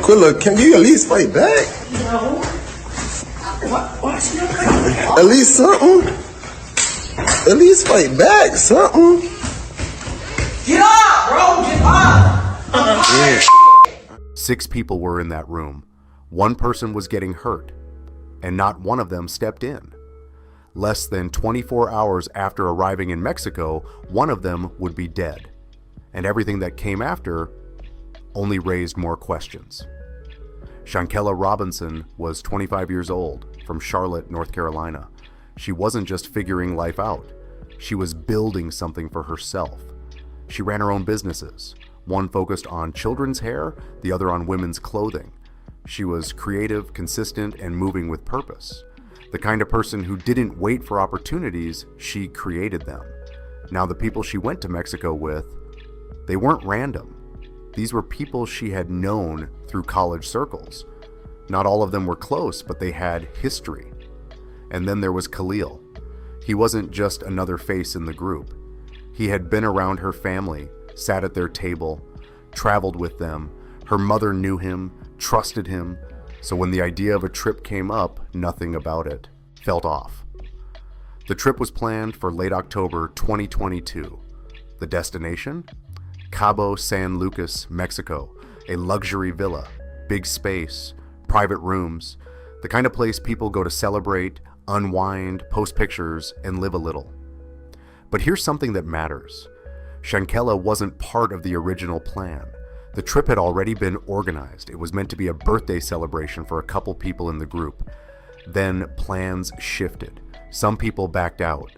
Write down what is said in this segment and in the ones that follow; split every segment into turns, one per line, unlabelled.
Shanquella, can you at least fight back?
No. Why she not fighting?
At least something. At least fight back, something.
Get up, bro. Get up.
Yeah.
6 people were in that room. 1 person was getting hurt, and not one of them stepped in. Less than 24 hours after arriving in Mexico, one of them would be dead. And everything that came after only raised more questions. Shanquella Robinson was 25 years old, from Charlotte, North Carolina. She wasn't just figuring life out. She was building something for herself. She ran her own businesses, one focused on children's hair, the other on women's clothing. She was creative, consistent, and moving with purpose. The kind of person who didn't wait for opportunities, she created them. Now, the people she went to Mexico with, they weren't random. These were people she had known through college circles. Not all of them were close, but they had history. And then there was Khalil. He wasn't just another face in the group. He had been around her family, sat at their table, traveled with them. Her mother knew him, trusted him, so when the idea of a trip came up, nothing about it felt off. The trip was planned for late October 2022. The destination? Cabo San Lucas, Mexico, a luxury villa, big space, private rooms, the kind of place people go to celebrate, unwind, post pictures, and live a little. But here's something that matters. Shanquella wasn't part of the original plan. The trip had already been organized. It was meant to be a birthday celebration for a couple people in the group. Then plans shifted. Some people backed out.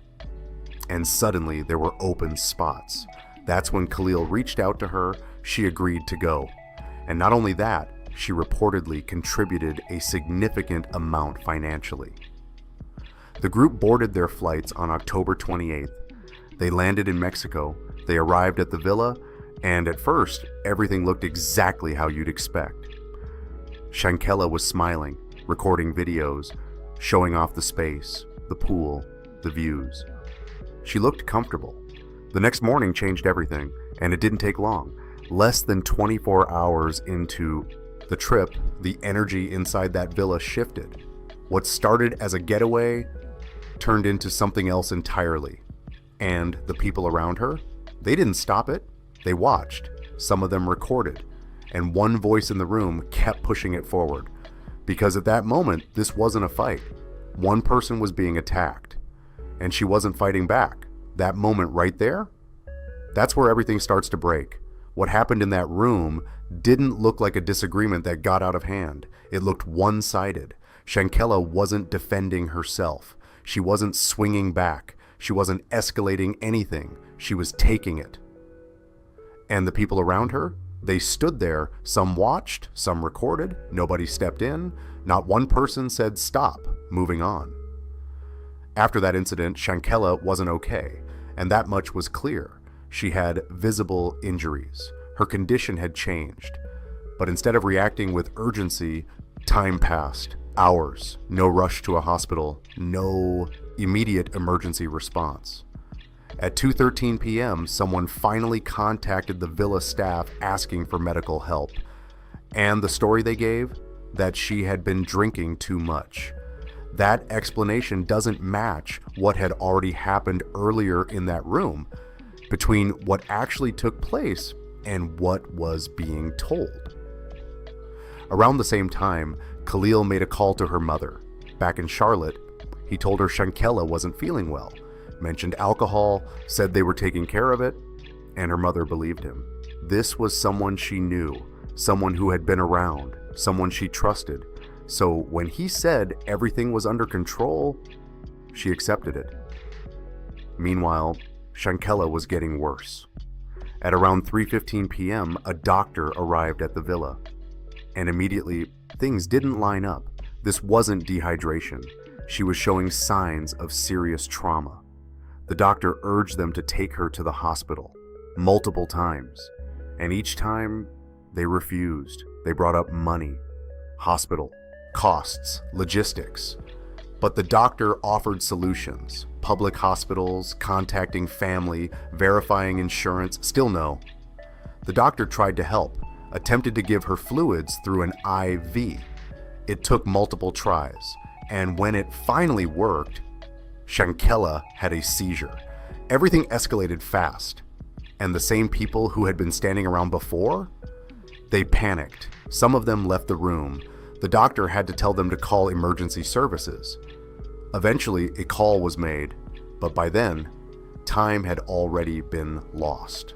And suddenly there were open spots. That's when Khalil reached out to her. She agreed to go. And not only that, she reportedly contributed a significant amount financially. The group boarded their flights on October 28th. They landed in Mexico. They arrived at the villa, and at first, everything looked exactly how you'd expect. Shanquella was smiling, recording videos, showing off the space, the pool, the views. She looked comfortable. The next morning changed everything, and it didn't take long. Less than 24 hours into the trip, the energy inside that villa shifted. What started as a getaway turned into something else entirely. And the people around her, they didn't stop it. They watched. Some of them recorded. And one voice in the room kept pushing it forward. Because at that moment, this wasn't a fight. One person was being attacked. And she wasn't fighting back. That moment right there, that's where everything starts to break. What happened in that room didn't look like a disagreement that got out of hand. It looked one-sided. Shanquella wasn't defending herself. She wasn't swinging back. She wasn't escalating anything. She was taking it. And the people around her, they stood there. Some watched, some recorded. Nobody stepped in. Not one person said stop, moving on. After that incident, Shanquella wasn't okay, and that much was clear. She had visible injuries. Her condition had changed. But instead of reacting with urgency, time passed. Hours. No rush to a hospital. No immediate emergency response. At 2:13 p.m., someone finally contacted the villa staff asking for medical help. And the story they gave? That she had been drinking too much. That explanation doesn't match what had already happened earlier in that room, between what actually took place and what was being told. Around the same time, Khalil made a call to her mother. Back in Charlotte, he told her Shanquella wasn't feeling well, mentioned alcohol, said they were taking care of it, and her mother believed him. This was someone she knew, someone who had been around, someone she trusted. So when he said everything was under control, she accepted it. Meanwhile, Shanquella was getting worse. At around 3:15 p.m., a doctor arrived at the villa. And immediately, things didn't line up. This wasn't dehydration. She was showing signs of serious trauma. The doctor urged them to take her to the hospital multiple times. And each time, they refused. They brought up money, hospital, costs, logistics. But the doctor offered solutions. Public hospitals, contacting family, verifying insurance, still no. The doctor tried to help. attempted to give her fluids through an IV. It took multiple tries, and when it finally worked, Shanquella had a seizure. Everything escalated fast, and the same people who had been standing around before, they panicked. Some of them left the room. The doctor had to tell them to call emergency services. Eventually, a call was made, but by then, time had already been lost.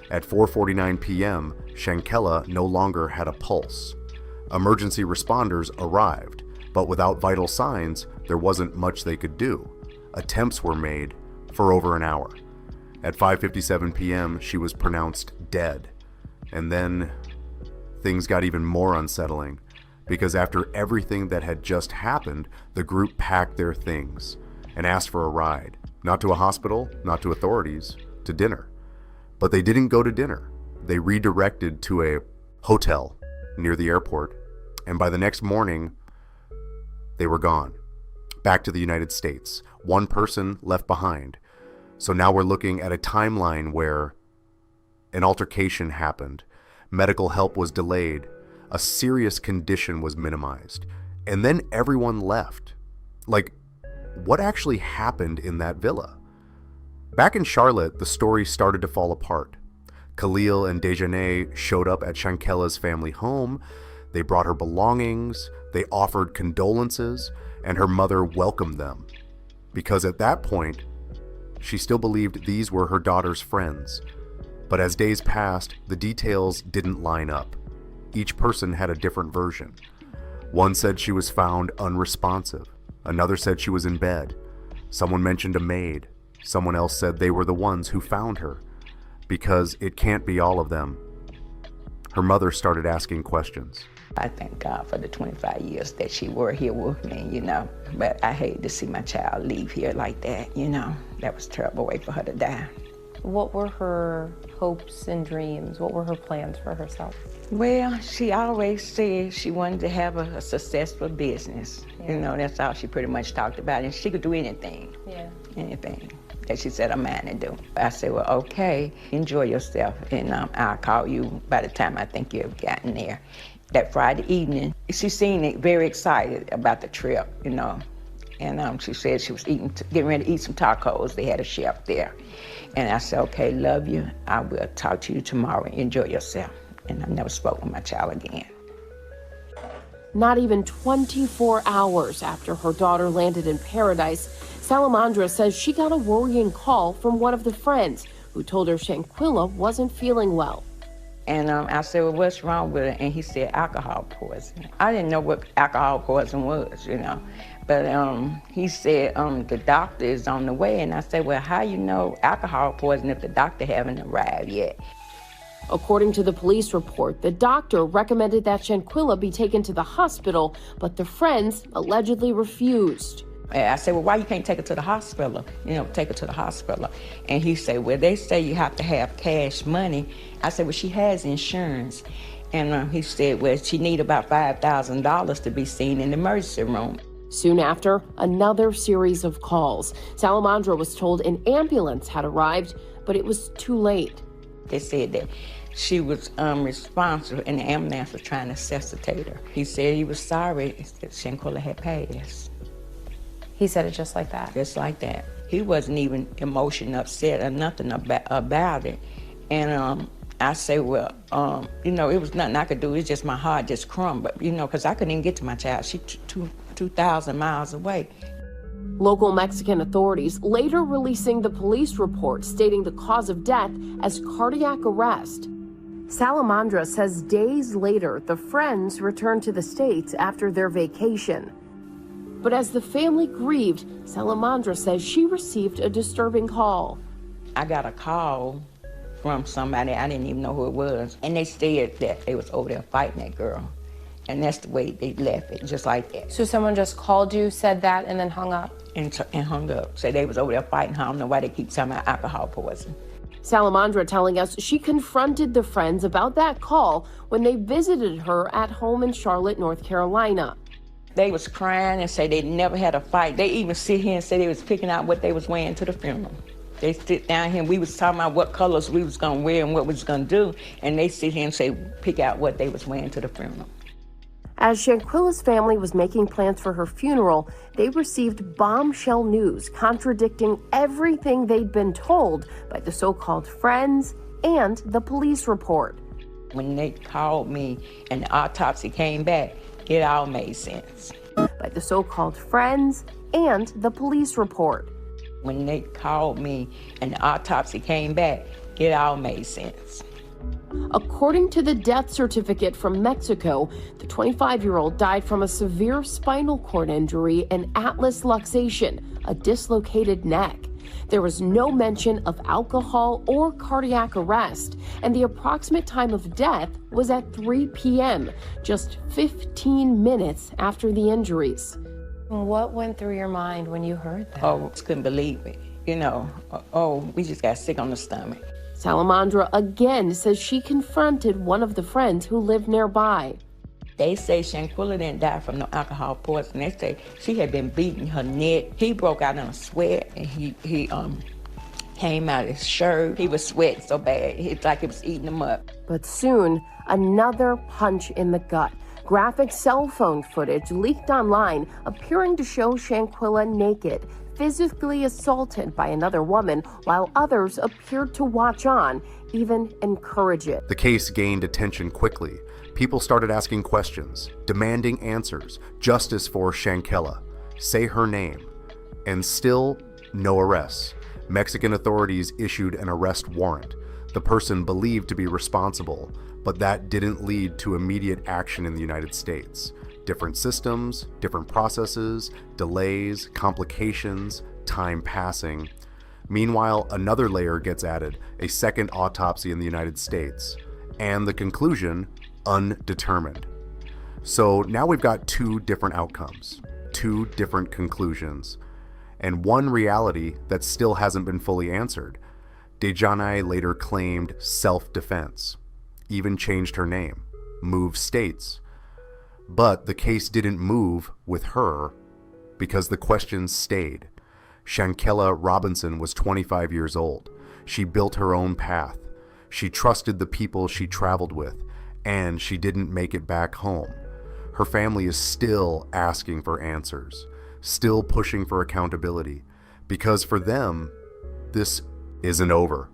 At 4:49 p.m., Shanquella no longer had a pulse. Emergency responders arrived, but without vital signs, there wasn't much they could do. Attempts were made for over an hour. At 5:57 p.m., she was pronounced dead. And then things got even more unsettling, because after everything that had just happened, the group packed their things and asked for a ride. Not to a hospital, not to authorities, to dinner. But they didn't go to dinner. They redirected to a hotel near the airport, and by the next morning, they were gone. Back to the United States. One person left behind. So now we're looking at a timeline where an altercation happened, medical help was delayed, a serious condition was minimized, and then everyone left. Like, what actually happened in that villa? Back in Charlotte, the story started to fall apart. Khalil and Dejanay showed up at Shanquella's family home. They brought her belongings, they offered condolences, and her mother welcomed them. Because at that point, she still believed these were her daughter's friends. But as days passed, the details didn't line up. Each person had a different version. One said she was found unresponsive. Another said she was in bed. Someone mentioned a maid. Someone else said they were the ones who found her. Because it can't be all of them. Her mother started asking questions.
I thank God for the 25 years that she were here with me, you know. But I hate to see my child leave here like that, you know. That was a terrible way for her to die.
What were her hopes and dreams? What were her plans for herself?
Well, she always said she wanted to have a successful business.
Yeah.
You know, that's all she pretty much talked about. And she could do anything.
Yeah.
Anything that she said her mind to do. I said, well, okay, enjoy yourself. And I'll call you by the time I think you've gotten there. That Friday evening, she seemed very excited about the trip, you know. And she said she was getting ready to eat some tacos. They had a chef there. And I said, okay, love you. I will talk to you tomorrow. Enjoy yourself. And I never spoke with my child again.
Not even 24 hours after her daughter landed in paradise, Salamandra says she got a worrying call from one of the friends who told her Shanquella wasn't feeling well.
And I said, well, what's wrong with her? And he said, alcohol poisoning. I didn't know what alcohol poisoning was, you know. But he said, the doctor is on the way. And I said, well, how you know alcohol poisoning if the doctor haven't arrived yet?
According to the police report, the doctor recommended that Shanquella be taken to the hospital, but the friends allegedly refused.
And I said, well, why you can't take her to the hospital? You know, take her to the hospital. And he said, well, they say you have to have cash money. I said, well, she has insurance. And he said, well, she need about $5,000 to be seen in the emergency room.
Soon after, another series of calls. Salamandra was told an ambulance had arrived, but it was too late.
They said that she was responsible and the ambulance was trying to resuscitate her. He said he was sorry that Shanquella had passed.
He said it just like that?
Just like that. He wasn't even emotionally upset or nothing about it. And I say, well, you know, it was nothing I could do. It's just my heart just crumbled, you know, because I couldn't even get to my child. She's 2,000 miles away.
Local Mexican authorities later releasing the police report stating the cause of death as cardiac arrest. Salamandra says days later, the friends returned to the States after their vacation. But as the family grieved, Salamandra says she received a disturbing call.
I got a call from somebody, I didn't even know who it was, and they said that they was over there fighting that girl. And that's the way they left it, just like that.
So someone just called you, said that, and then hung up?
And hung up. Said they was over there fighting her. I don't know why they keep talking about alcohol poisoning.
Salamandra telling us she confronted the friends about that call when they visited her at home in Charlotte, North Carolina.
They was crying and say they never had a fight. They even sit here and say they was picking out what they was wearing to the funeral. They sit down here, and we was talking about what colors we was gonna wear and what we was gonna do, and they sit here and say, pick out what they was wearing to the funeral.
As Shanquella's family was making plans for her funeral, they received bombshell news contradicting everything they'd been told by the so-called friends and the police report.
When they called me and the autopsy came back, it all made sense.
By the so-called friends and the police report.
When they called me and the autopsy came back, it all made sense.
According to the death certificate from Mexico, the 25-year-old died from a severe spinal cord injury and atlas luxation, a dislocated neck. There was no mention of alcohol or cardiac arrest, and the approximate time of death was at 3 p.m., just 15 minutes after the injuries.
What went through your mind when you heard that?
Oh, just couldn't believe it. We just got sick on the stomach.
Salamandra again says she confronted one of the friends who lived nearby.
They say Shanquella didn't die from no alcohol poisoning. They say she had been beating her neck. He broke out in a sweat, and he came out of his shirt. He was sweating so bad, it's like it was eating him up.
But soon, another punch in the gut. Graphic cell phone footage leaked online appearing to show Shanquella naked, physically assaulted by another woman, while others appeared to watch on, even encourage it.
The case gained attention quickly. People started asking questions, demanding answers, justice for Shanquella, say her name, and still no arrests. Mexican authorities issued an arrest warrant, the person believed to be responsible, but that didn't lead to immediate action in the United States. Different systems, different processes, delays, complications, time passing. Meanwhile, another layer gets added, a second autopsy in the United States, and the conclusion, undetermined. So now we've got two different outcomes, two different conclusions, and one reality that still hasn't been fully answered. Dejanae later claimed self-defense, even changed her name, moved states. But the case didn't move with her because the questions stayed. Shanquella Robinson was 25 years old. She built her own path. She trusted the people she traveled with, and she didn't make it back home. Her family is still asking for answers, still pushing for accountability, because for them, this isn't over.